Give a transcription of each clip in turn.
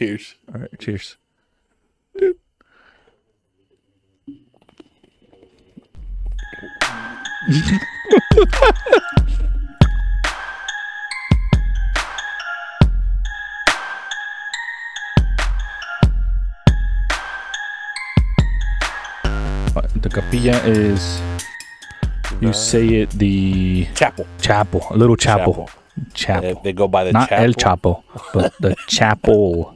Cheers. All right, cheers. The capilla is, you say it, the Chapel. chapel, a little chapel. Chapel. They go by the Not chapel. El Chapo, but the chapel.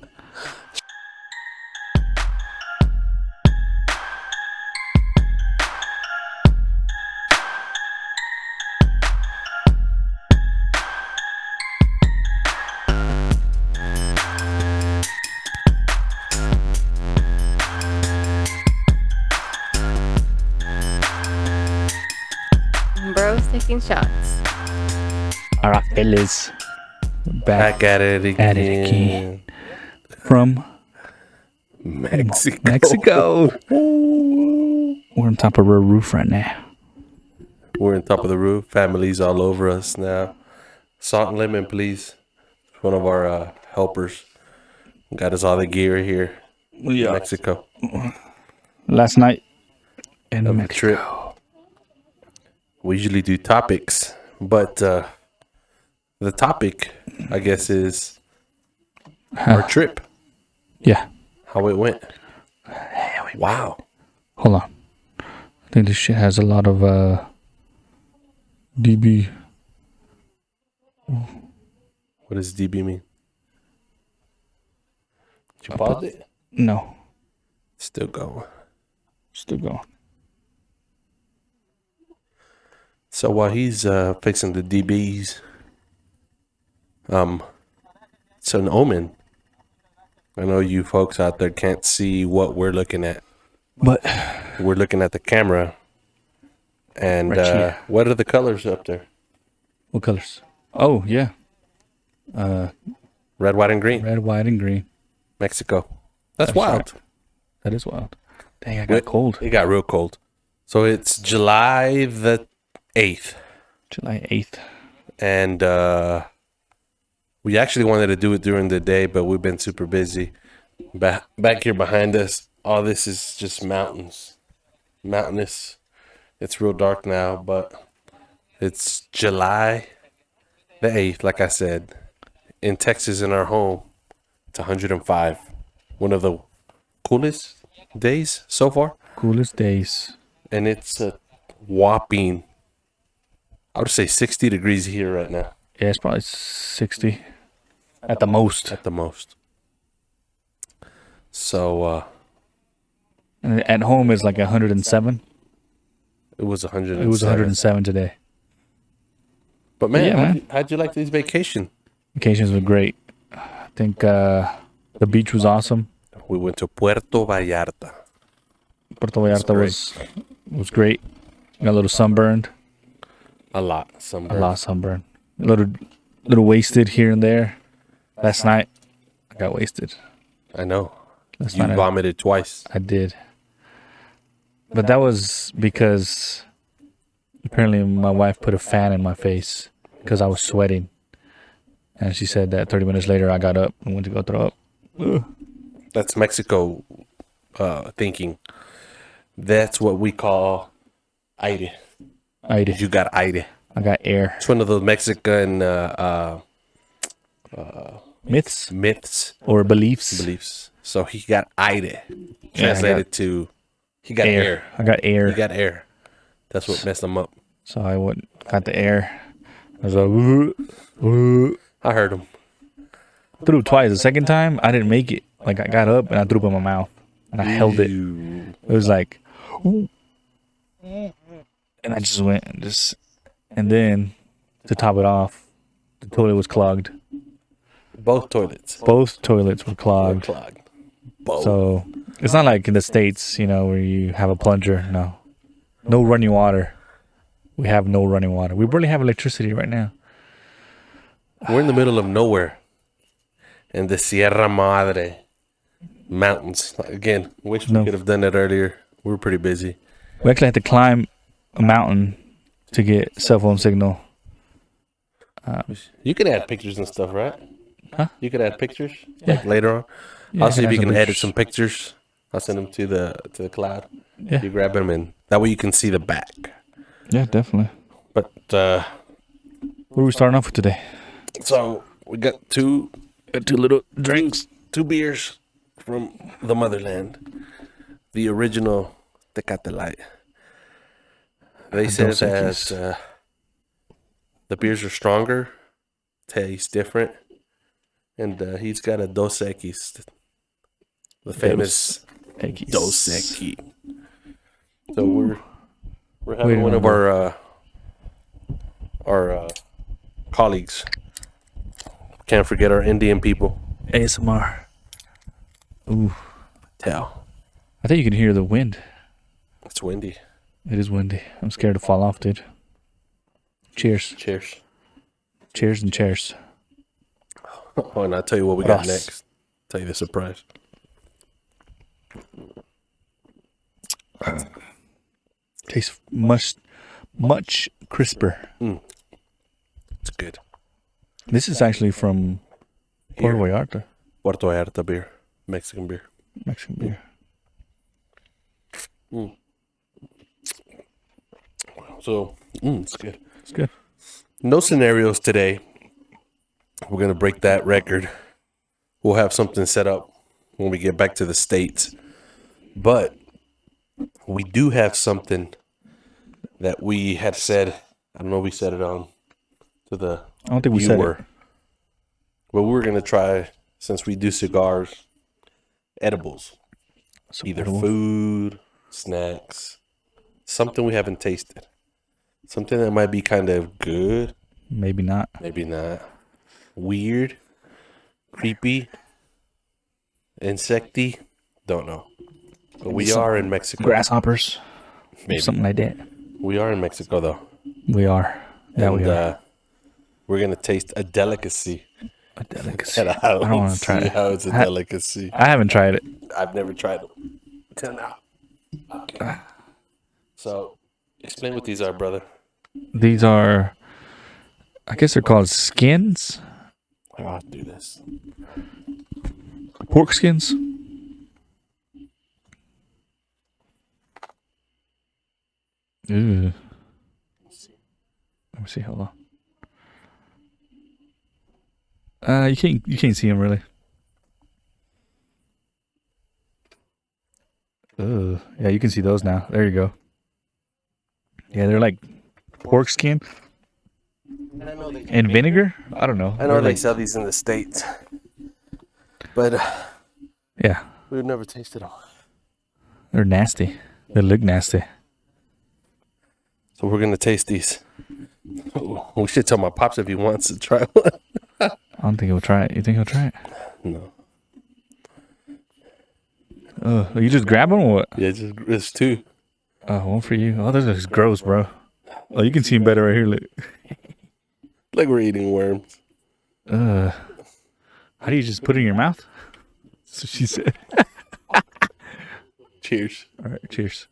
Bros taking shots. All right, fellas. Back at it again. At it again. From Mexico. Mexico. We're on top of a roof right now. We're on top of the roof. Families all over us now. Salt and lemon, please. One of our helpers got us all the gear here in Mexico. Last night in Of the Mexico. trip. We usually do topics, but the topic, I guess, is our trip, Yeah. how it went. Wow. Hold on. I think this shit has a lot of DB. What does DB mean? Did you pause it? No. Still going. Still going. So while he's fixing the DBs, it's an omen. I know you folks out there can't see what we're looking at. But We're looking at the camera. And Right here. what are the colors up there? what colors? Oh, yeah. Red, white, and green. Red, white, and green. Mexico. That's wild. That is wild. Dang, I got cold. It got real cold. So it's July the 8th. July 8th. And we actually wanted to do it during the day, but we've been super busy. Back here behind us, all this is just mountains. Mountainous. It's real dark now, but it's July the 8th, like I said. In Texas, in our home, it's 105. One of the coolest days so far. Coolest days. And it's a whopping, I would say 60 degrees here right now. Yeah, it's probably 60 at the most. At the most. So And at home is like 107. it was 107. It was 107 today. But man, Yeah, man. how'd you like this vacation? Vacations were great. I think the beach was awesome. We went to Puerto Vallarta. Puerto Vallarta great. was great. Got a little sunburned. A lot. A lot sunburned. A little wasted here and there. Last night I got wasted. I know. Last You night vomited twice. I did. But that was because apparently my wife put a fan in my face because I was sweating. And she said that 30 minutes later I got up and went to go throw up. Ugh. That's Mexico thinking. That's what we call aire. I did. You got aire. I got air. It's one of those Mexican Myths myths, or beliefs. beliefs. So he got aire. Translated to, he got air. I got air. He got air. That's what messed him up. So I got the air. I was like, I heard him. threw it twice. The second time, I didn't make it. Like, I got up and I threw up in my mouth. And I held it. It was like, and I just went and then to top it off, the toilet was clogged. Both toilets. Both toilets were clogged. Clogged. Both. So it's not like in the States, where you have a plunger. No running water. We have no running water. We barely have electricity right now. We're in the middle of nowhere. In the Sierra Madre mountains. Again, wish we could have done that earlier. We were pretty busy. We actually had to climb a mountain to get cell phone signal. You could add pictures and stuff, right? Huh? You could add pictures like later on. Yeah, I'll see if add you can edit pictures. some pictures. I'll send them to the cloud. Yeah. You grab them, and that way you can see the back. Yeah, definitely. But What are we starting off with today? so we got two little drinks. two beers from the motherland. The original Tecate Light. They said Dos Equis. that the beers are stronger, taste different, and he's got a Dos Equis, the famous Equis. Dos Equis. So we're having Waiting one on of our colleagues. Can't forget our Indian people. ASMR. Ooh. Tell. I think you can hear the wind. It's windy. It is windy. I'm scared to fall off, dude. Cheers. Cheers. Cheers and cheers. Oh, and I'll tell you what we got Ross. next. Tell you the surprise. Tastes much crisper. It's good. This is actually from Puerto Vallarta, Puerto Vallarta beer. Mexican beer. Mexican beer. So, it's good. It's good. No scenarios today. We're going to break that record. We'll have something set up when we get back to the States. But we do have something that we had said. I don't know if we said it on to the I don't think we said it. But we're going to try, since we do cigars, edibles. Some Either edibles. food, snacks, something we haven't tasted. Something that might be kind of good, Maybe not. maybe not. Weird, creepy, insecty, don't know. But we some are in Mexico. Grasshoppers. Maybe. Something like that. We are in Mexico, though. We are. Yeah, we And, are. We're going to taste a delicacy. A delicacy. And I don't want to try see it. how it's a delicacy. I haven't tried it. I've never tried it till now. Okay. So, explain what these are, brother. These are, I guess they're called skins. I'll do this. Pork skins. Ooh. Let me see. Hold on. You can't see them really. Yeah, you can see those now. There you go. Yeah, they're like pork skin and vinegar. I don't know. I know They're they like, sell these in the States, but yeah, we've never tasted them. they're nasty. They look nasty. So we're gonna taste these. We should tell my pops if he wants to try one. I don't think he'll try it. You think he'll try it? No. You just grab them or what? Yeah, just it's two. One for you. Oh, this is gross, bro. Oh, you can see them better right here. Look. Like we're eating worms. How do you just put it in your mouth? That's what she said. Cheers. All right, cheers.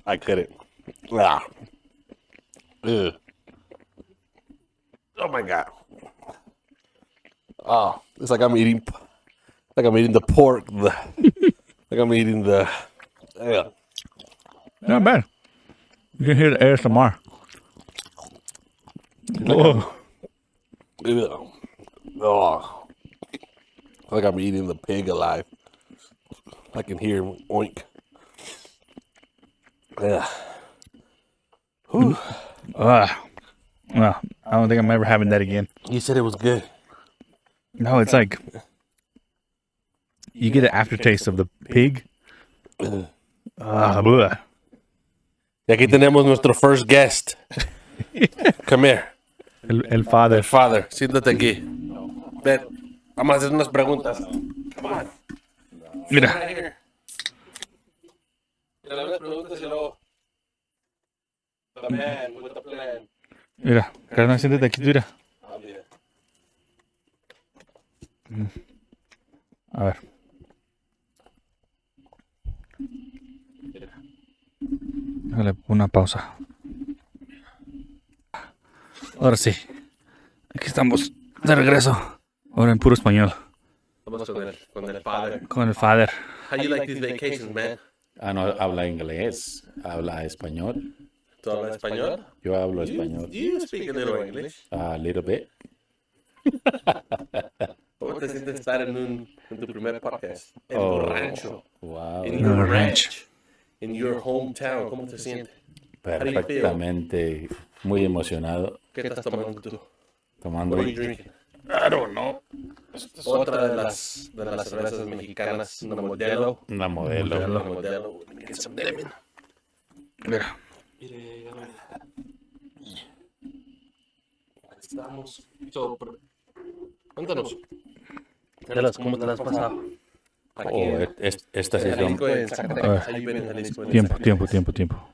I couldn't. Ah. Ugh. Oh my god. Oh, it's like I'm eating the pork. Like I'm eating the. Yeah. Not bad. You can hear the ASMR. Oh, Ew. Oh. Like I'm eating the pig alive. I can hear him oink. Yeah. Whew. well, I don't think I'm ever having that again. You said it was good. No, it's like you get an aftertaste of the pig. Ugh. Bleh. Y aquí tenemos nuestro first guest. Come here. El father. Father, siéntate aquí. Ven, vamos a hacer unas preguntas. Come on. Mira, Right here. Y las preguntas y luego. The man with the plan. mira. Carnal, siéntate aquí, mira. A ver. Déjale una pausa. Ahora sí. Aquí estamos de regreso. Ahora en puro español. Vamos con el padre. Con el father. How you like these vacations, man? Ah, no, habla inglés, habla español. ¿Tú hablas español? Yo hablo español. You speak a little English. A little bit. ¿Cómo te sientes estar en tu primer podcast? En tu Oh, rancho. wow. En your ranch. In your hometown. ¿Cómo te sientes? Perfectamente. Muy emocionado. ¿Qué estás tomando tú? Tomando. What are you drinking? I don't know. Otra de las cervezas mexicanas, una Modelo. Una modelo. Una Modelo. Let me get some lemon. Mira. Estamos. Cuéntanos. ¿Cómo te las has pasado? Aquí Oh, en esta sí son. Jalisco, en Zacatecas. How you been in Jalisco? Tiempo.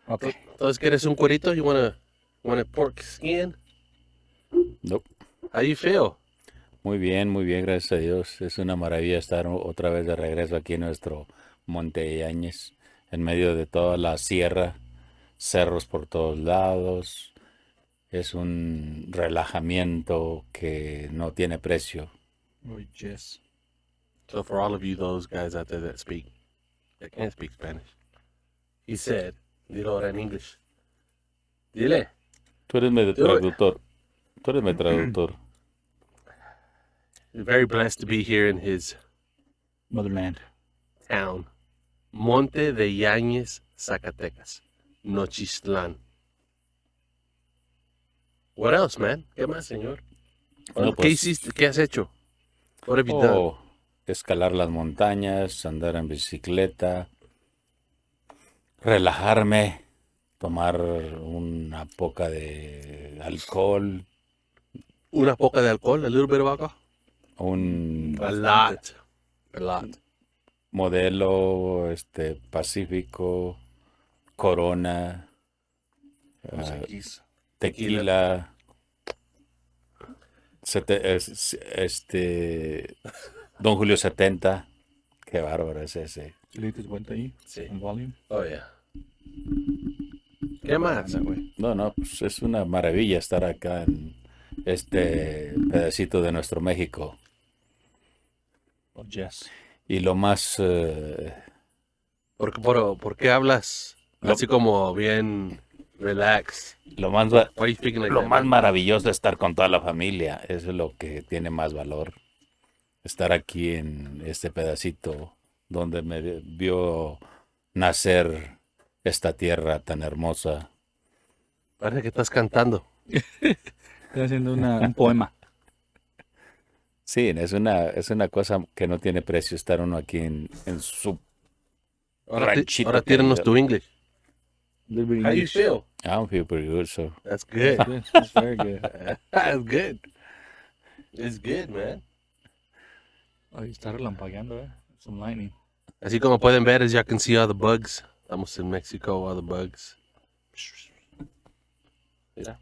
Ok. Entonces, ¿quieres un cuerito? You want a pork skin? Nope. How you feel? Muy bien, gracias a Dios. Es una maravilla estar otra vez de regreso aquí en nuestro Monte Yáñez, en medio de toda la sierra, cerros por todos lados. Es un relajamiento que no tiene precio. Oh, yes. So for all of you, those guys out there that can't speak Spanish, he said, dilo ahora en English. Dile. Tú eres mi traductor. Tú eres mi traductor. You're very blessed to be here in his Motherland. town, Monte de Yáñez, Zacatecas, Nochistlán. What else, man? ¿Qué más, señor? No, ¿Qué pues, hiciste? ¿Qué has hecho? What have you done? Oh, escalar las montañas, andar en bicicleta, relajarme, tomar una poca de alcohol, Una poca de alcohol, a little bit of alcohol. un A lot. modelo pacífico, Corona, tequila, Don Julio 70, qué bárbaro es ese. ¿Chilitos cuenta ahí? Sí. En volume. Oh, yeah. ¿Qué más? No, pues es una maravilla estar acá en este pedacito de nuestro México. Oh, yes. Y lo más, ¿Por qué hablas así como bien relax? lo más, Why are you speaking like lo that, más man? maravilloso es estar con toda la familia. Eso es lo que tiene más valor. Estar aquí en este pedacito donde me vio nacer esta tierra tan hermosa. Parece que estás cantando. Estoy haciendo un poema. Sí, es una cosa que no tiene precio estar uno aquí en su ranchito. Ahora tíranos querido. tu English. Little bit How you English. feel? I feel pretty good, so. That's good. That's very good. That's good. It's good, man. Ay, está relampagueando, Some lightning. Así como pueden ver, as you can see all the bugs. Estamos en México, all the bugs. Mira.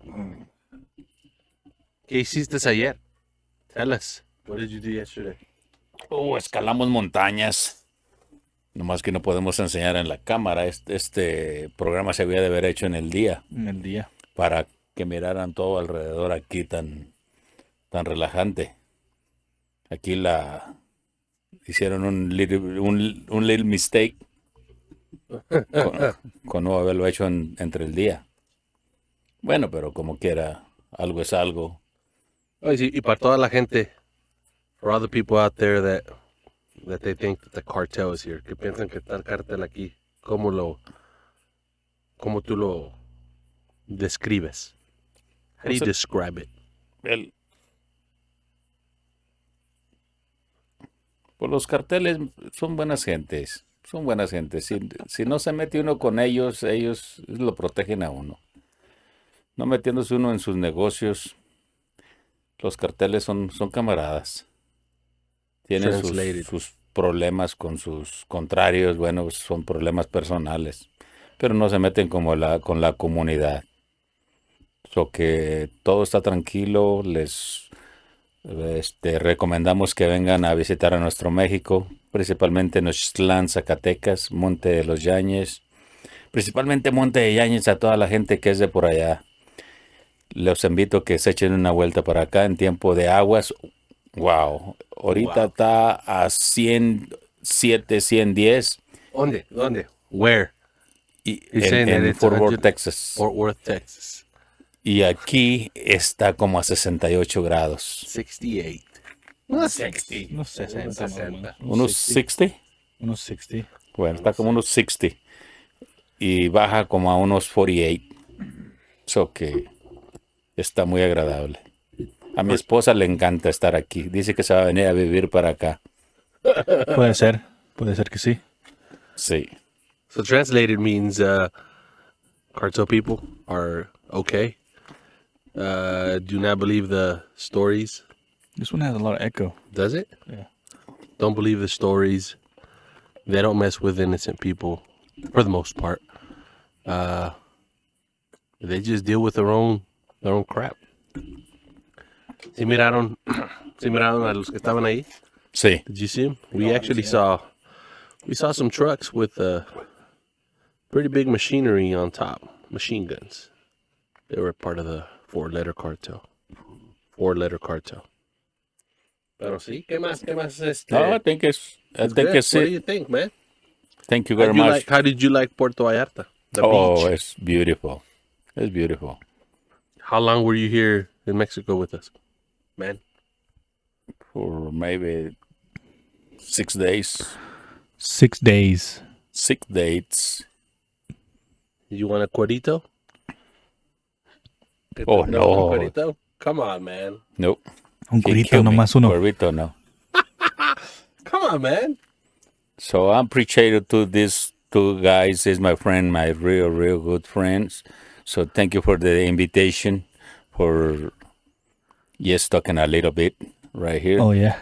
¿Qué hiciste ayer? Tell us. What did you do yesterday? Escalamos montañas. Nomás que no podemos enseñar en la cámara. Este programa se había de haber hecho en el día En el día. para que miraran todo alrededor aquí tan relajante. Aquí hicieron un little mistake con no haberlo hecho entre el día. Bueno, pero como quiera, algo es algo. Oh, y para toda la gente, for all the people out there that they think that the cartel is here, que piensan que está el cartel aquí, ¿cómo tú lo describes? How do you describe it? Pues los carteles son buenas gentes. Son buenas gentes. Si no se mete uno con ellos lo protegen a uno. No metiéndose uno en sus negocios. Los carteles son camaradas. Tienen Translated. sus problemas con sus contrarios. Bueno, son problemas personales. Pero no se meten con la comunidad. So que todo está tranquilo. Les recomendamos que vengan a visitar a nuestro México, principalmente Nochistlán, Zacatecas, Monte de los Yáñez, principalmente Monte de Yáñez, a toda la gente que es de por allá. los invito a que se echen una vuelta para acá en tiempo de aguas. Wow. Ahorita está a 107, 110 ¿Dónde? Where? He's saying that en it's Fort Worth, 100 Texas. Fort Worth, Texas. Y aquí está como a 68 grados. 68. Unos 60. Unos 60. más o menos. ¿Unos 60? Unos 60. Bueno, está como unos 60. Y baja como a unos 48. So que está muy agradable. A mi esposa le encanta estar aquí. Dice que se va a venir a vivir para acá. Puede ser que sí. Sí. So translated means cartel people are okay. Do not believe the stories. This one has a lot of echo. Does it? Yeah. Don't believe the stories. They don't mess with innocent people for the most part. They just deal with their own crap. ¿Sí miraron a los que estaban ahí? Sí. Did you see them? We actually saw some trucks with pretty big machinery on top, machine guns. They were part of the four-letter cartel. Pero sí, ¿qué más? No, I think it's Good. it. What do you think, man? Thank you very much. How did you like Puerto Vallarta? The Oh, beach. it's beautiful. It's beautiful. How long were you here in Mexico with us, man? For maybe 6 days. 6 days. 6 days. You want a cuerito? Oh, Un no. cuerito? Come on, man. Nope. Un He curito killed me. nomás uno. Cuervito, no. Come on, man. So I appreciate to these two guys. Is my friend, my real good friends. So thank you for the invitation, for just talking a little bit right here. Oh yeah.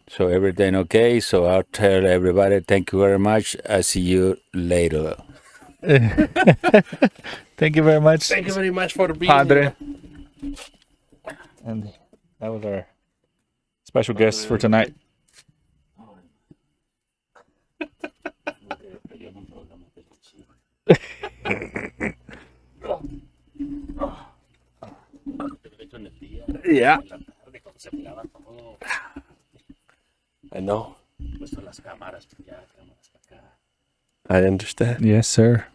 So everything okay. So I'll tell everybody thank you very much. I'll see you later. Thank you very much, Thank you very much for being Padre. here. And that was our special guest for tonight. Yeah. I know. I understand. Yes, sir.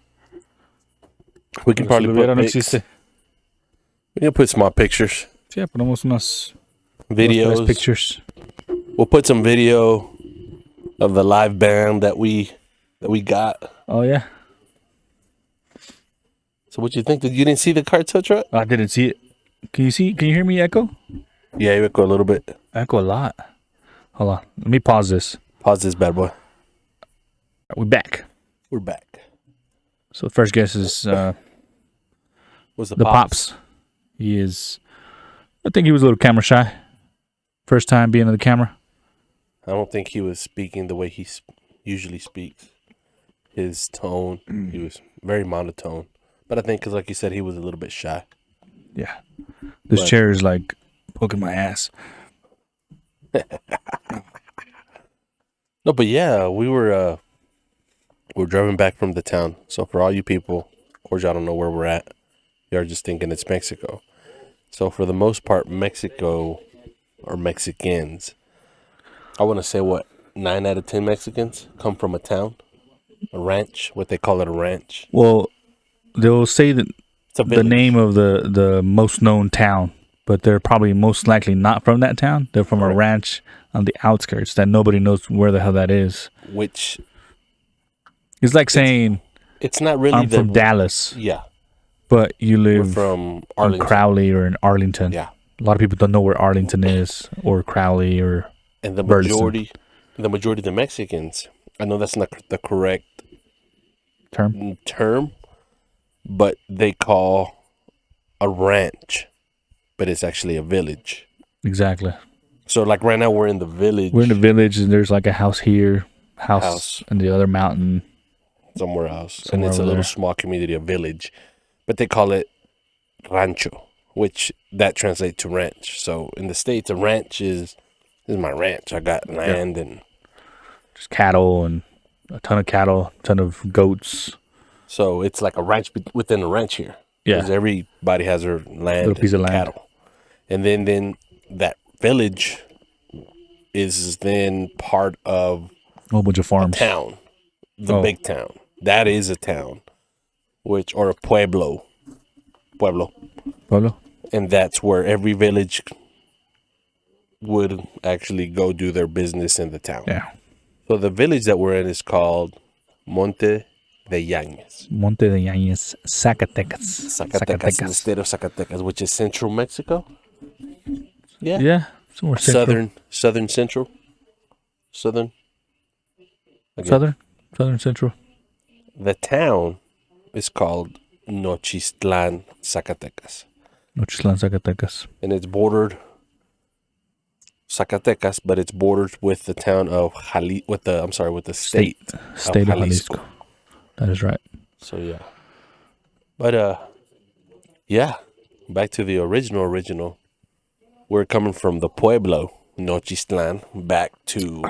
We can probably Hubiera put, no pics. existe. We can put small pictures, Sí, ya ponemos unos videos. pictures. We'll put some video of the live band that we got. Oh yeah. So what you think? You didn't see the cartel truck? I didn't see it. Can you hear me echo? Yeah, you echo a little bit. Echo a lot. Hold on. Let me pause this. Pause this bad boy. We're back. We're back. So the first guest is What's the Pops. He is, I think he was a little camera shy. First time being on the camera. I don't think he was speaking the way he usually speaks. His tone, he was very monotone. But I think because, like you said, he was a little bit shy. Yeah. This But- chair is like poking my ass. No, but yeah, we're driving back from the town. So for all you people, of course, y'all don't know where we're at. You're just thinking it's Mexico. So for the most part, Mexico or Mexicans, I want to say 9 out of 10 Mexicans come from a town, a ranch, what they call it, a ranch. Well, they'll say that It's a the village. name of the most known town, but they're probably most likely not from that town. They're from a Correct. ranch on the outskirts that nobody knows where the hell that is. Which It's like saying it's not really I'm from Dallas, Yeah, but you we're live from in Arlington. Crowley or in Arlington. Yeah, A lot of people don't know where Arlington is or Crowley or and the Burleson. majority of the Mexicans, I know that's not the correct term, but they call a ranch, but it's actually a village. Exactly. So like right now we're in the village. We're in the village and there's like a house here, house House. in the other mountain. somewhere else, Somewhere and it's a over little there. small community, a village, but they call it rancho, which that translates to ranch. So in the States, a ranch is my ranch. I got land and Just cattle and a ton of cattle, a ton of goats. so it's like a ranch within a ranch here. Because Yeah. everybody has their land Little piece and of land. cattle. And then that village is then part of A whole bunch of a farms. town, the Oh. big town. That is a town, or a pueblo. Pueblo? And that's where every village would actually go do their business in the town. Yeah. So the village that we're in is called Monte de Yañez. Monte de Yañez, Zacatecas. Zacatecas, in the state of Zacatecas, which is central Mexico. Yeah. Yeah. Somewhere central. Southern central. Southern. Okay. Southern central. The town is called Nochistlán, Zacatecas. Nochistlán, Zacatecas. And it's bordered Zacatecas, but it's bordered with the town of with the state State of Jalisco. That is right. So yeah. But yeah, back to the original. We're coming from the pueblo, Nochistlán, back to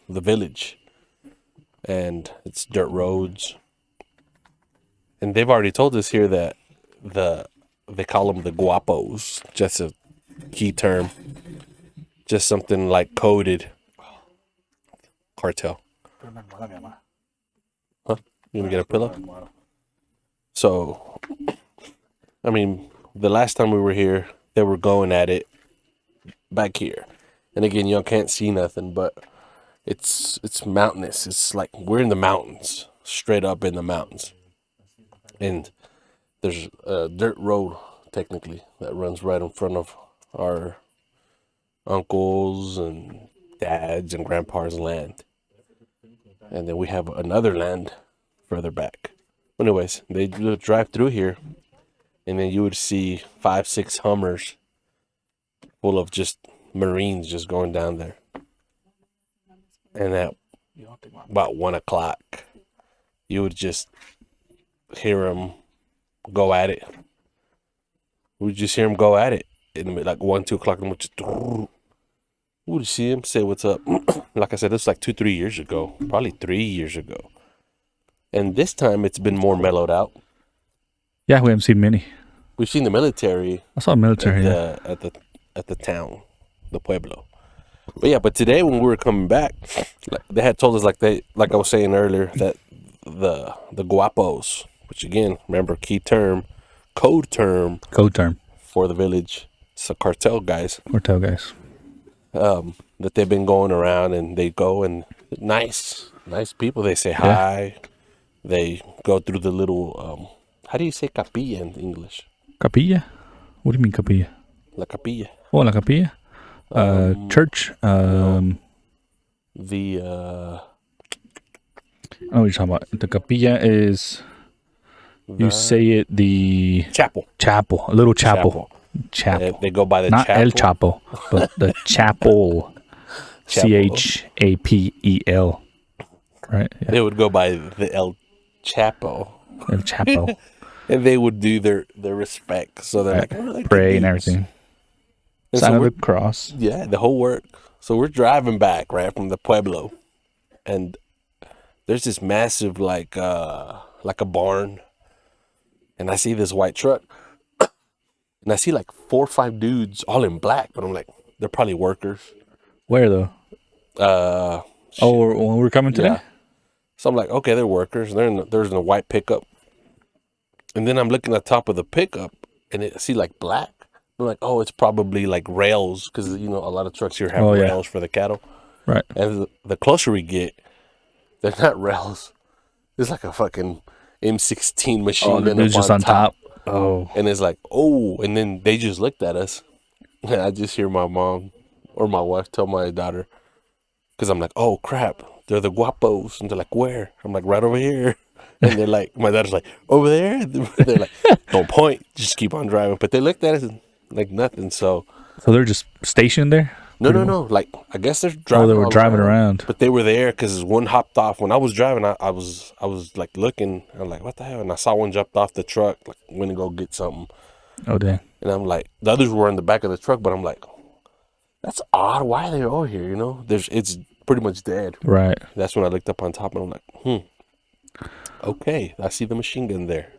the village. And it's dirt roads. And they've already told us here that they call them the guapos, just a key term. Just something like coded cartel. Huh? You gonna get a pillow? So, I mean, the last time we were here, they were going at it back here. And again, y'all can't see nothing, but it's mountainous. It's like we're in the mountains, straight up in the mountains. And there's a dirt road, technically, that runs right in front of our uncles and dads and grandpa's land. And then we have another land further back. Anyways, they would drive through here, and then you would see 5-6 Hummers full of just Marines just going down there. And at about 1 o'clock, you would just hear them go at it. We would just hear them go at it. In like 1-2 o'clock, and we would see him say what's up. Like I said, this was like 2-3 years ago, probably 3 years ago. And this time it's been more mellowed out. Yeah, we haven't seen many. We've seen the military I saw military. at the town, the pueblo. But today when we were coming back, they had told us like I was saying earlier, that the guapos, which again, remember, code term for the village. It's a cartel guys. That they've been going around, and they go, and nice people. They say hi. They go through the little, how do you say capilla in English? Capilla? What do you mean capilla? La capilla. Oh, la capilla? Church. The I know what you're talking about. The capilla is, you say it, the chapel. A little chapel. They go by the not chapel. El Chapo, but the chapel. Chapel. Right? Yeah. They would go by the El Chapo. El Chapo. And they would do their respect. So they're like, pray and everything. And Sign so of the cross. Yeah, the whole work. So we're driving back, right, from the pueblo. And there's this massive, like a barn. And I see this white truck. And I see like 4 or 5 dudes all in black. But I'm like, they're probably workers. Where though? When we're coming today? Yeah. So I'm like, okay, they're workers. They're in a white pickup. And then I'm looking at the top of the pickup, and I see like black. I'm like, oh, it's probably like rails, because a lot of trucks here have rails for the cattle. Right. And the closer we get, they're not rails. It's like a fucking M16 machine gun just on top. Oh. And it's like, oh, and then they just looked at us. And I just hear my mom or my wife tell my daughter, because I'm like, oh crap, they're the guapos. And they're like, where? I'm like, right over here. And they're like, my daughter's like, over there? They're like, don't point, just keep on driving. But they looked at us like nothing. So they're just stationed there? No. Like, I guess they're driving. Oh, they were driving around. But they were there because one hopped off. When I was driving, I was like looking. I'm like, what the hell? And I saw one jumped off the truck, like went to go get something. Oh, dang. And I'm like, the others were in the back of the truck, but I'm like, that's odd. Why are they over here? It's pretty much dead. Right. That's when I looked up on top, and I'm like, okay, I see the machine gun there.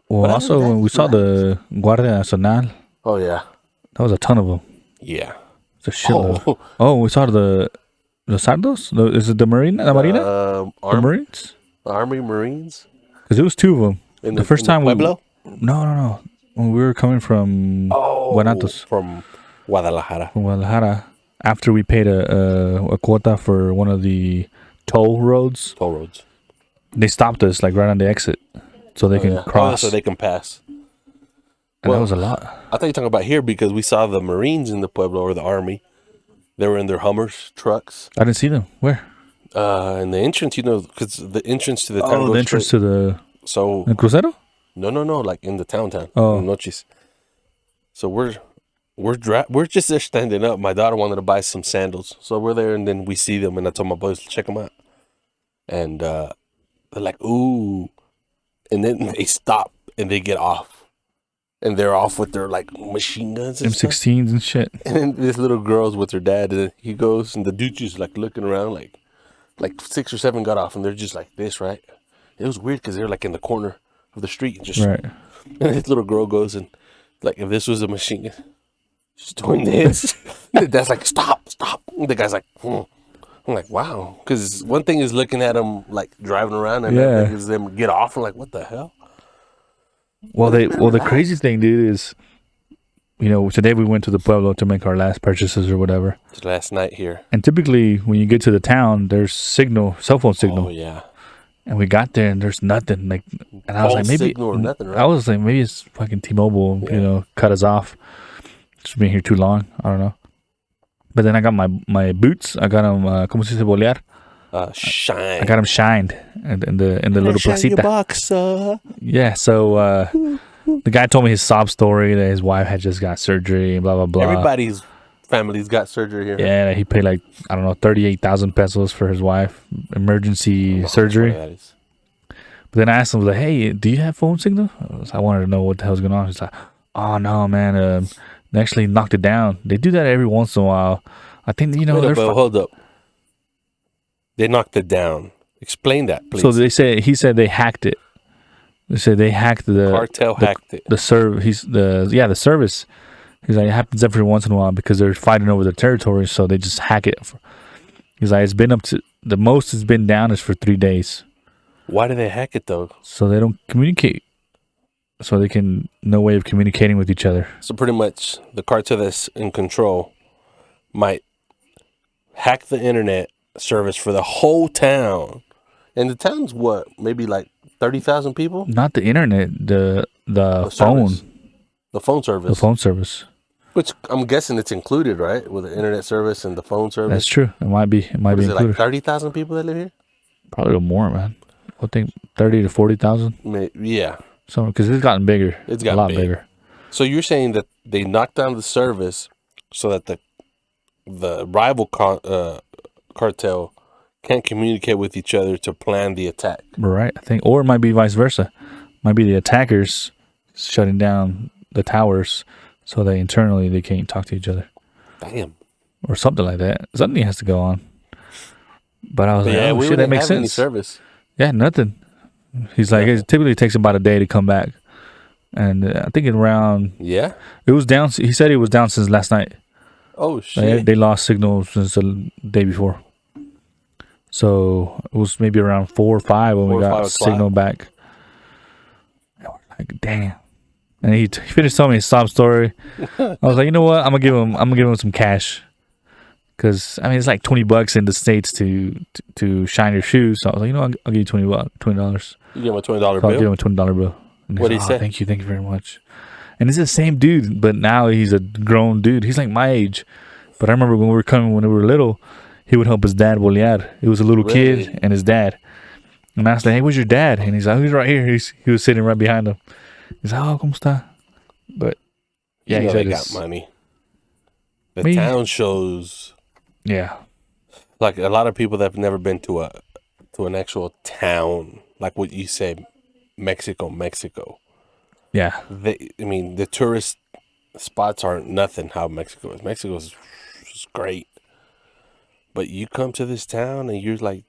Well, also when we saw the Guardia Nacional, Oh yeah, that was a ton of them. yeah. It's a shitload. Oh, we saw the Sardos. Is it the Marina? The Marina? The Marines? Army Marines Because it was two of them. in The first time Pueblo? No. When we were coming from Guanatos, from Guadalajara. from Guadalajara, after we paid a quota for one of the toll roads, Toll roads. they stopped us like right on the exit, so they can cross. so they can pass. And that was a lot. I thought you were talking about here because we saw the Marines in the Pueblo or the Army. They were in their Hummers trucks. I didn't see them. Where? And the entrance, because the entrance to the town. Oh, the entrance to the Crucero. No, like in the town. Oh. In Noches. So we're just there standing up. My daughter wanted to buy some sandals, so we're there, and then we see them, and I told my boys to check them out, and they're like, "Ooh," and then they stop and they get off, and they're off with their like machine guns and stuff. M16s and shit. And then this little girl's with her dad, and he goes, and the dude just like looking around, like 6 or 7 got off, and they're just like this, right? It was weird because they're like in the corner of the street, just Right. And this little girl goes and like, if this was a machine gun, just doing this. That's like, stop. And the guy's like, I'm like, wow. Because one thing is looking at them like driving around, and another thing is them get off. I'm like, what the hell? Well, the crazy thing, dude, is, today we went to the Pueblo to make our last purchases or whatever. Just last night here. And typically, when you get to the town, there's cell phone signal. Oh yeah. And we got there and there's nothing. Like, and I was Phone like, maybe signal or nothing, right? I was like, maybe it's fucking T-Mobile. Cut us off. Just been here too long. I don't know. But then I got my boots. I got them. ¿Cómo se dice bolear? Shine. I got them shined in the little Shine your placita. box, Yeah. So the guy told me his sob story that his wife had just got surgery and blah blah blah. Everybody's family's got surgery here. Yeah, he paid like, I don't know, 38,000 pesos for his wife emergency surgery. That is. But then I asked him, like, hey, do you have phone signal? I wanted to know what the hell's going on. He's like, oh no, man, they actually knocked it down. They do that every once in a while. I think Wait up, hold up. They knocked it down. Explain that, please. So he said they hacked it. They said they hacked the cartel hacked it. The service. He's like, it happens every once in a while because they're fighting over the territory, so they just hack it. He's like, it's been up to the most it's been down is for 3 days. Why do they hack it though? So they don't communicate. So they can no way of communicating with each other. So pretty much the cartel that's in control might hack the internet service for the whole town. And the town's what? Maybe like 30,000 people? Not the internet, the phone. Service. The phone service. The phone service. Which I'm guessing it's included, right? With the internet service and the phone service. That's true. It might be Is included. it like 30,000 people that live here? Probably a little more, man. I think 30 to 40,000. Yeah. So, because it's gotten bigger. It's gotten a lot big. bigger. So you're saying that they knocked down the service so that the rival cartel can't communicate with each other to plan the attack. Right. I think, or it might be vice versa. Might be the attackers shutting down the towers so that internally they can't talk to each other. Damn. Or something like that. Something has to go on. But I was like, Yeah, oh we shit, that didn't makes have any sense. service. Yeah, nothing. He's like, it typically takes about a day to come back. And I think Yeah. it was down. He said it was down since last night. Oh shit. They lost signal since the day before. So it was maybe around 4 or 5 when we got signal back. And we're like, damn. And he finished telling me his sob story. I was like, you know what? I'm gonna give him some cash. Cause I mean it's like $20 in the States to shine your shoes. So I was like, you know, I'll give you $20. You give him a $20 bill? So I'll give him a $20 bill. And What did he say? Thank you very much. And it's the same dude, but now he's a grown dude. He's like my age. But I remember when we were little, he would help his dad bolear. He was a little kid and his dad. And I was like, hey, where's your dad? And he's like, he's right here. He was sitting right behind him. He's like, oh, ¿cómo está? But yeah, you know he they said got money. The town shows. Yeah. Like a lot of people that have never been to an actual town, like what you said, Mexico. Yeah. The tourist spots aren't nothing how Mexico is. Mexico is great. But you come to this town and you're like,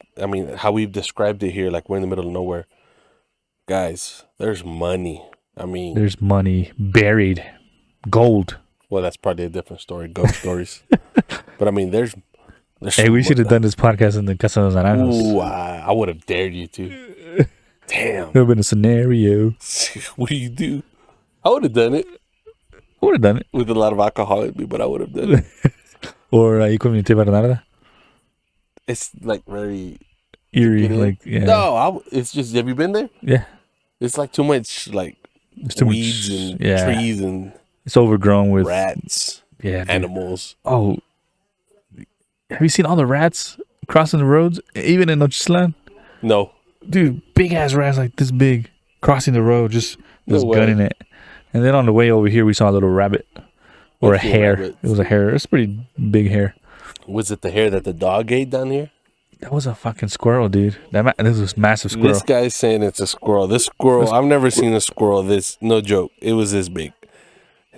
how we've described it here, like we're in the middle of nowhere. Guys, there's money. I mean, There's money buried, gold. well, that's probably a different story. Ghost stories. But I mean, there's Hey, we should have done this podcast in the Casa de los Naranjos. Ooh, I would have dared you to. Damn. There would have been a scenario. What do you do? I would have done it I would have done it. with a lot of alcohol in me, but I would have done it. Or ahí con mi tía Bernarda. It's like very Eerie, get in. like, yeah. No, it's just. Have you been there? Yeah. It's like too much like It's too weeds much, and yeah. trees and It's overgrown with rats, yeah, dude. animals. Oh, have you seen all the rats crossing the roads, even in Nochislan? No, Dude, big ass rats like this big crossing the road, just No way. gunning it. And then on the way over here, we saw a little rabbit or a What's your hare. rabbit? It was a hare. It's a pretty big hare. was it the hair that the dog ate down here? That was a fucking squirrel, dude. This was massive squirrel. This guy's saying it's a squirrel. This squirrel, I've never seen a squirrel this. No joke, it was this big.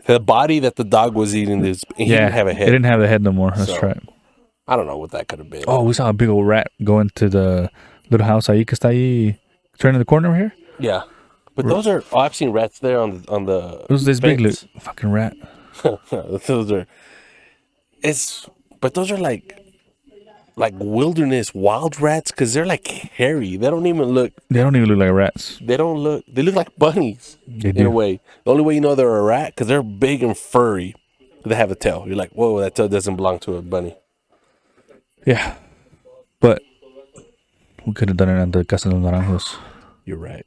The body that the dog was eating, he didn't have a It head. didn't have a head no more. That's So- right. I don't know what that could have been. Oh, we saw a big old rat going to the little house ahí que está ahí, turning the corner over here. Yeah, but those are. Oh, I've seen rats there on the. It was this big fence. fucking rat. Those are. But those are like wilderness wild rats because they're like hairy. They don't even look. They don't even look like rats. They don't look. They look like bunnies They in do. a way. The only way you know they're a rat because they're big and furry. They have a tail. You're like, whoa, that tail doesn't belong to a bunny. Yeah, but we could have done it at the Casa de los Naranjos. You're right.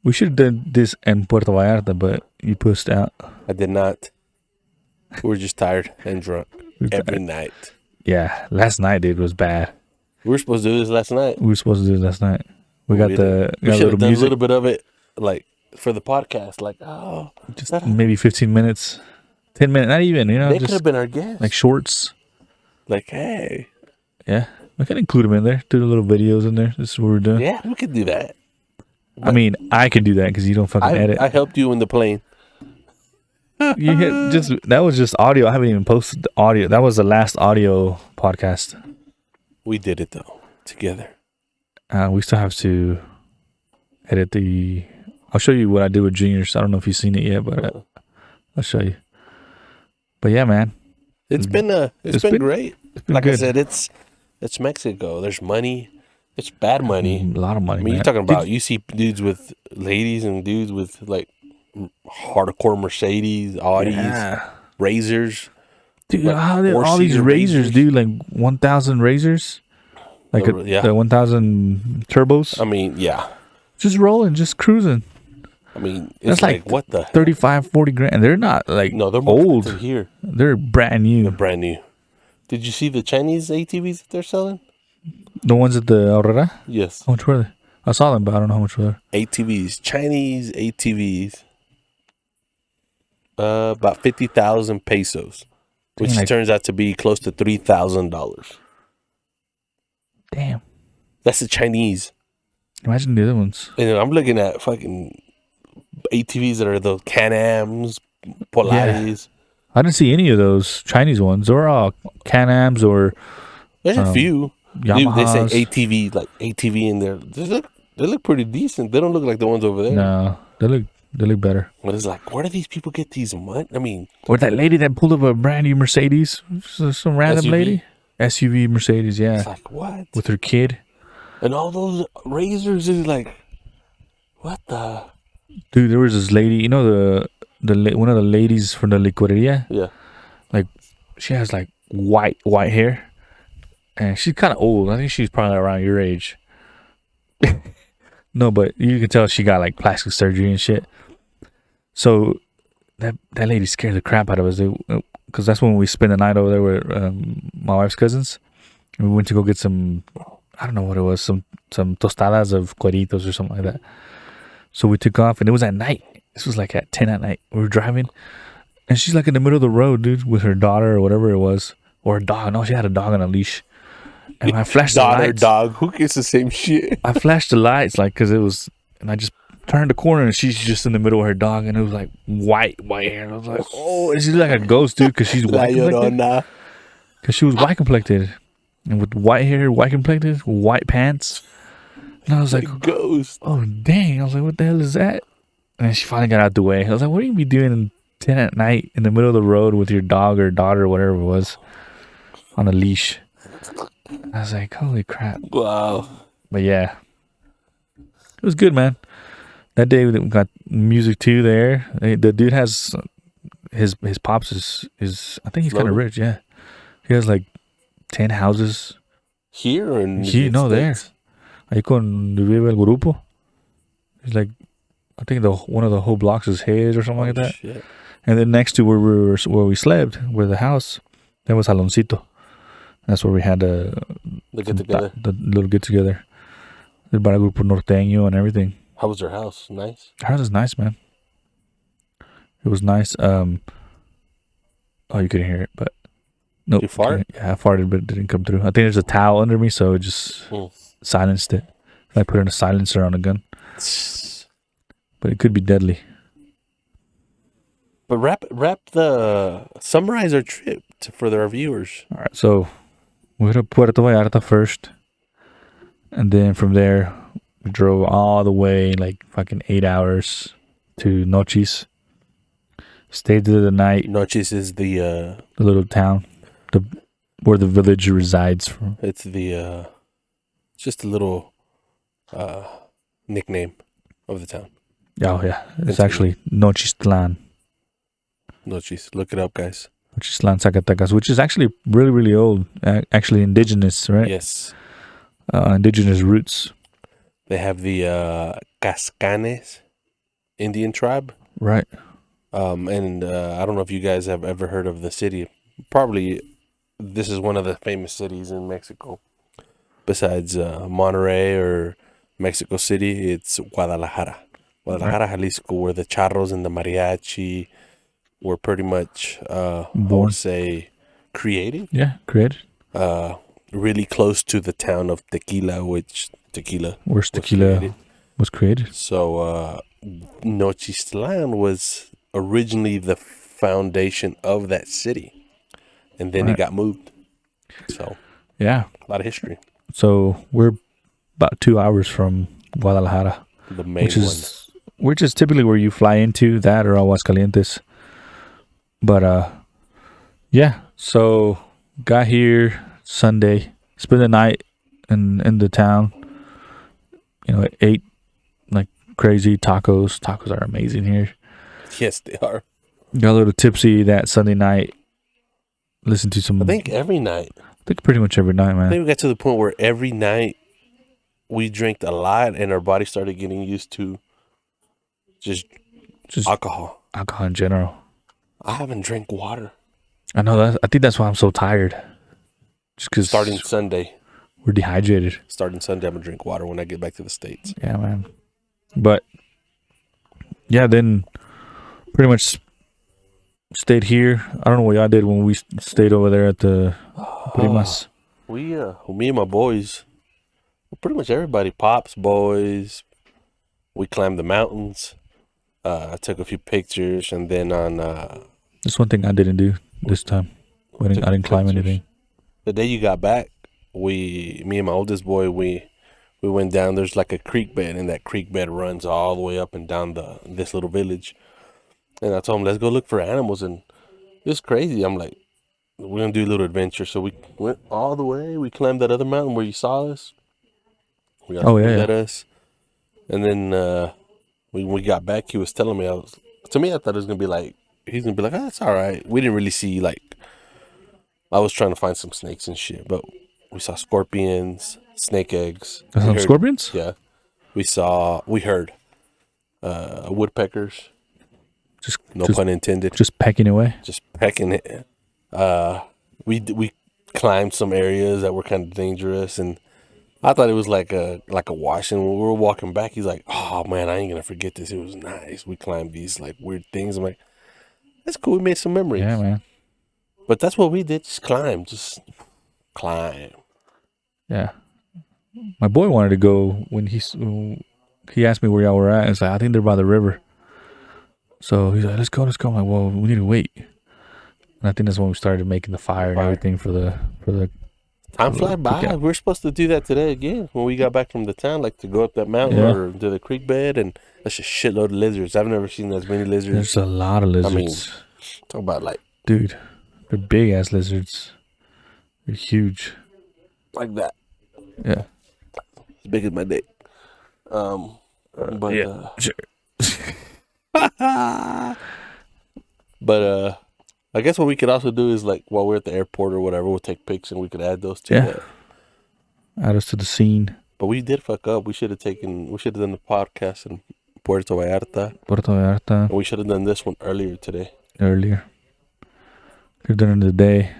We should have done this in Puerto Vallarta, but you pushed out. I did not. We were just tired and drunk every night. Yeah, last night, dude, was bad. We were supposed to do this last night. We were supposed to do it last night. We got We the We got a should little have done music, a little bit of it, like for the podcast. Like, oh, just maybe 15 minutes, 10 minutes, not even. You know, they could just have been our guests. like shorts. Like, hey, Yeah, we can include them in there. Do the little videos in there. This is what we're doing. yeah, we could do that. I mean, I could do that because you don't fucking edit. I helped you in the plane. You hit just that was just audio. I haven't even posted the audio. That was the last audio podcast. We did it though together. We still have to edit the. I'll show you what I did with juniors. I don't know if you've seen it yet, but I'll show you. But yeah, man, It's been It's been been- great. been Like I good. said, it's Mexico. There's money. It's bad money. a lot of money. I mean, man. you're talking about you see dudes with ladies and dudes with like hardcore Mercedes, Audis, Yeah. Razors. Dude, like how did all these four-seater razors, Razors. dude? Like 1,000 razors, like Yeah. the 1,000 turbos, I mean, yeah. just rolling, just cruising. I mean, it's That's like, like what the 35, 40 grand. And they're not like No, they're more old. expensive here. They're brand new. They're brand new. Did you see the Chinese ATVs that they're selling? The ones at the Aurora. Yes. How much were they? I saw them, but I don't know how much were they. ATVs, Chinese ATVs. About 50,000 pesos, which Dang, like- turns out to be close to $3,000. Damn. That's the Chinese. Imagine the other ones. And then I'm looking at fucking ATVs that are the Can-Ams, Polaris. I didn't see any of those Chinese ones. They were all Can-Ams or There's a few. Dude, Yamahas. they say ATV, like ATV in there. They look pretty decent. They don't look like the ones over there. No, they look better. But it's like, where do these people get these money? I mean, Or that lady that pulled up a brand new Mercedes, some random SUV? lady, SUV Mercedes, yeah, it's like, what? with her kid. And all those razors is like, what the? Dude, there was this lady, you know one of the ladies from the licoreria. Yeah. Like, she has like white hair, and she's kind of old. I think she's probably around your age. No, but you can tell she got like plastic surgery and shit. So that lady scared the crap out of us, because that's when we spent the night over there with my wife's cousins. And we went to go get some, I don't know what it was, some tostadas of cueritos or something like that. So we took off, and it was at night. This was like at 10 at night. We were driving, and she's like in the middle of the road, dude, with her daughter or whatever it was, or a dog. No, she had a dog on a leash. And I flashed the Daughter, lights. dog. Who gets the same shit? I flashed the lights, like, because it was, and I just turned the corner, and she's just in the middle of her dog, and it was like white hair. And I was like, oh, and she's like a ghost, dude, because she's La white complected. Llorona. Because she was white complected, and with white hair, white complected, white pants. And I was like, Ghost. oh dang! I was like, what the hell is that? And then she finally got out the way. I was like, what are you be doing 10 at night in the middle of the road with your dog or daughter or whatever it was on a leash? I was like, holy crap. Wow. But yeah, it was good, man. That day we got music too there. The dude has his pops is I think he's kind of Loaded? rich. Yeah, he has like 10 houses. Here or in the Here, no, there. States? Ahí con vive el grupo. He's like, I think one of the whole blocks is his or something like that. Shit. And then next to where we slept, where the house, that was Saloncito. That's where we had They get together. the little get together. The Bar Grupo Norteño and everything. How was their house? Nice. The house is nice, man. It was nice. Oh, you couldn't hear it, but no. You fart? Yeah, I farted, but it didn't come through. I think there's a towel under me, so it just silenced it. I put in a silencer on a gun, but it could be deadly. But summarize our trip for our viewers. All right, so we hit up Puerto Vallarta first, and then from there we drove all the way like fucking 8 hours to Nochis. Stayed there the night. Noches is The little town, where the village resides. it's just a little nickname of the town. Oh yeah, it's Continue. actually Nochistlán. Noches. Look it up, guys. Nochistlán, Zacatecas, which is actually really, really old. Actually indigenous, right? Yes. Indigenous roots. They have the Cascanes Indian tribe. Right. And I don't know if you guys have ever heard of the city. Probably this is one of the famous cities in Mexico. Besides Monterrey or Mexico City, it's Guadalajara. Guadalajara, Jalisco, where the charros and the mariachi were pretty much, I Born. would say, created. Yeah, created. Really close to the town of Tequila, which tequila Where tequila created. was created. So Nochistlán was originally the foundation of that city, and then it got moved. So Yeah. a lot of history. So we're about 2 hours from Guadalajara, The main which is typically where you fly into, that or Aguascalientes. But yeah. So got here Sunday, spent the night in the town. You know, ate like crazy tacos. Tacos are amazing here. one. Yes, they are. Got a little tipsy that Sunday night. Listened to some. I think every night. I think pretty much every night, I man. think we got to the point where every night we drank a lot, and our body started getting used to just Just alcohol. alcohol in general. I haven't drank water I know that. I think that's why I'm so tired. Just because starting Sunday. we're dehydrated. Starting Sunday, I'm gonna drink water when I get back to the States. Yeah, man. But yeah, then pretty much stayed here. I don't know what y'all did when we stayed over there at the Primas. We me and my boys, pretty much everybody, Pops, boys, we climbed the mountains. I took a few pictures, and then on That's one thing I didn't do this time. I didn't climb pictures. anything. The day you got back, me and my oldest boy, we went down. There's like a creek bed, and that creek bed runs all the way up and down this little village. And I told him, let's go look for animals, and it's crazy. I'm like, we're gonna do a little adventure. So we went all the way. We climbed that other mountain where you saw us. We got at us, and then when we got back, he was telling me, to me, I thought it was gonna be like, he's gonna be like, oh, that's all right. We didn't really see, like, I was trying to find some snakes and shit, but we saw scorpions, snake eggs. We heard- Scorpions? Yeah. We heard woodpeckers, Just no pun intended, just pecking away. just pecking it. We climbed some areas that were kind of dangerous, and I thought it was like a wash. And when we were walking back, he's like, oh man, I ain't gonna forget this. It was nice. We climbed these like weird things. I'm like, that's cool. We made some memories. Yeah, man. But that's what we did. Just climb. Yeah. My boy wanted to go when he asked me where y'all were at. And it's like, I think they're by the river. So he's like, let's go. I'm like, well, we need to wait. And I think that's when we started making the fire and everything for the Time fly by. Yeah. We're supposed to do that today again when we got back from the town, like to go up that mountain Yeah. or to the creek bed and That's a shitload of lizards. I've never seen as many lizards. There's a lot of lizards. mean, talk about like Dude, they're big ass lizards. They're huge. that. Yeah. As big as my dick. But yeah. Sure. but I guess what we could also do is like while we're at the airport or whatever, we'll take pics and we could add those to that. Add us to the scene. But we did fuck up. We should have done the podcast in Puerto Vallarta. And we should have done this one earlier today. Could have done it in the day.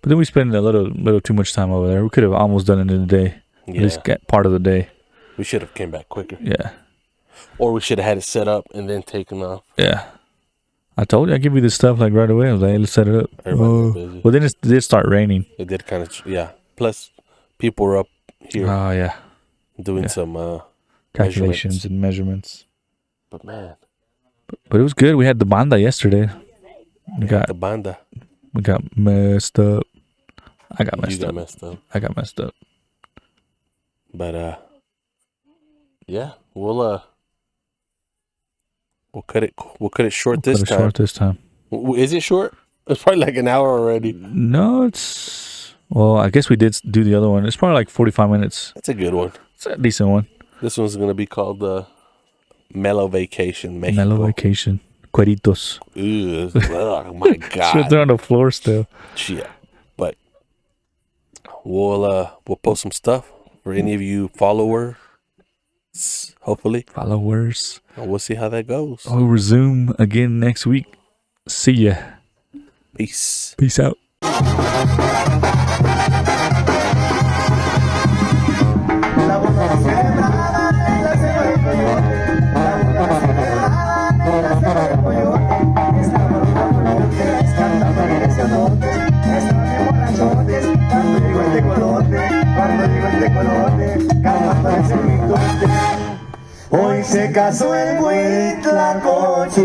But then we spent a little too much time over there. We could have almost done it in the day. Yeah. At least get part of the day. We should have came back quicker. Yeah. Or we should have had it set up and then taken off. Yeah. I told you I'd give you this stuff like right away. I was like, hey, let's set it up. Everybody was busy. Well, then it did start raining. It did kind of, yeah. Plus, people were up here Oh, yeah. doing some Calculations and measurements. But man, But it was good. We had the banda yesterday. We got the banda. messed up. I got You messed got up. messed up. I got messed up. But yeah, we'll cut it short this Cut it time. short this time. Is it short? It's probably like an hour already. No, it's... Well, I guess we did do the other one. It's probably like 45 minutes. That's a good one. It's a decent one. This one's gonna be called Mellow Vacation. Mexico. Mellow Vacation. Cueritos. Ew, oh my god. Shit, they're on the floor still. Shit. But we'll post some stuff for any of you followers. Hopefully. Followers. And we'll see how that goes. We'll resume again next week. See ya. Peace. Peace out. Hoy se casó el Huitlacoche.